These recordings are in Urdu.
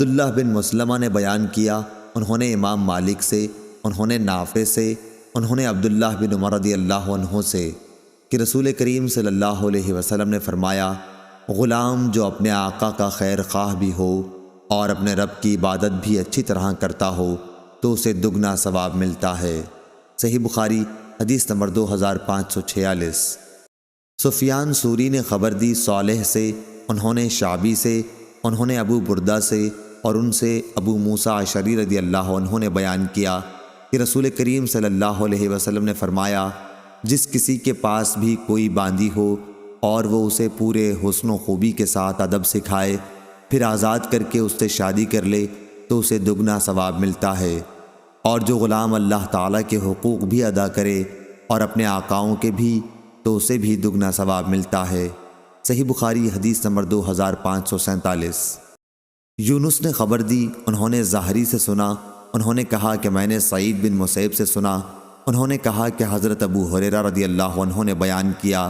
عبداللہ بن مسلمہ نے بیان کیا، انہوں نے امام مالک سے، انہوں نے نافع سے، انہوں نے عبداللہ بن عمر رضی اللہ عنہ سے کہ رسول کریم صلی اللہ علیہ وسلم نے فرمایا، غلام جو اپنے آقا کا خیر خواہ بھی ہو اور اپنے رب کی عبادت بھی اچھی طرح کرتا ہو تو اسے دگنا ثواب ملتا ہے۔ صحیح بخاری حدیث نمبر 2546۔ سفیان ثوری نے خبر دی صالح سے، انہوں نے شعبی سے، انہوں نے ابو بردہ سے اور ان سے ابو موسیٰ اشعری رضی اللہ عنہ نے بیان کیا کہ رسول کریم صلی اللہ علیہ وسلم نے فرمایا، جس کسی کے پاس بھی کوئی باندی ہو اور وہ اسے پورے حسن و خوبی کے ساتھ ادب سکھائے، پھر آزاد کر کے اس سے شادی کر لے تو اسے دگنا ثواب ملتا ہے، اور جو غلام اللہ تعالیٰ کے حقوق بھی ادا کرے اور اپنے آقاؤں کے بھی تو اسے بھی دگنا ثواب ملتا ہے۔ صحیح بخاری حدیث نمبر 2547۔ یونس نے خبر دی، انہوں نے زہری سے سنا، انہوں نے کہا کہ میں نے سعید بن مسیب سے سنا، انہوں نے کہا کہ حضرت ابو ہریرہ رضی اللہ عنہ نے بیان کیا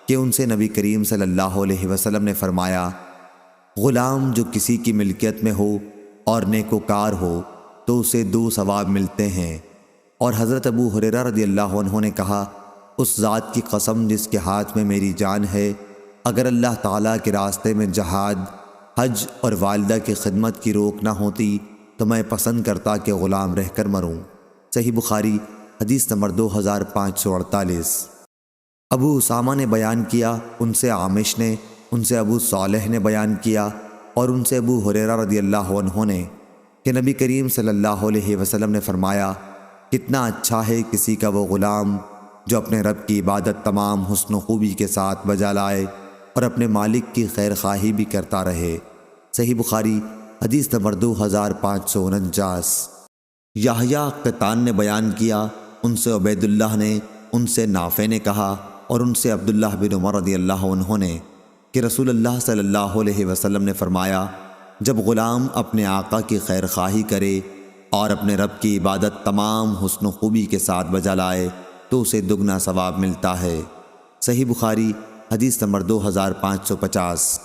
کہ ان سے نبی کریم صلی اللہ علیہ وسلم نے فرمایا، غلام جو کسی کی ملکیت میں ہو اور نیکوکار ہو تو اسے 2 ثواب ملتے ہیں۔ اور حضرت ابو ہریرہ رضی اللہ عنہ نے کہا، اس ذات کی قسم جس کے ہاتھ میں میری جان ہے، اگر اللہ تعالیٰ کے راستے میں جہاد، حج اور والدہ کی خدمت کی روک نہ ہوتی تو میں پسند کرتا کہ غلام رہ کر مروں۔ صحیح بخاری حدیث نمبر 2548۔ ابو اسامہ نے بیان کیا، ان سے عامش نے، ان سے ابو صالح نے بیان کیا اور ان سے ابو ہریرہ رضی اللہ عنہ نے کہ نبی کریم صلی اللہ علیہ وسلم نے فرمایا، کتنا اچھا ہے کسی کا وہ غلام جو اپنے رب کی عبادت تمام حسن و خوبی کے ساتھ بجا لائے اور اپنے مالک کی خیر خواہی بھی کرتا رہے۔ صحیح بخاری حدیث نمبر 2549۔ یحییٰ قطان نے بیان کیا، ان سے عبید اللہ نے، ان سے نافع نے کہا اور ان سے عبداللہ بن عمر رضی اللہ عنہ نے کہ رسول اللہ صلی اللہ علیہ وسلم نے فرمایا، جب غلام اپنے آقا کی خیر خواہی کرے اور اپنے رب کی عبادت تمام حسن و خوبی کے ساتھ بجا لائے تو اسے دگنا ثواب ملتا ہے۔ صحیح بخاری حدیث نمبر 2550۔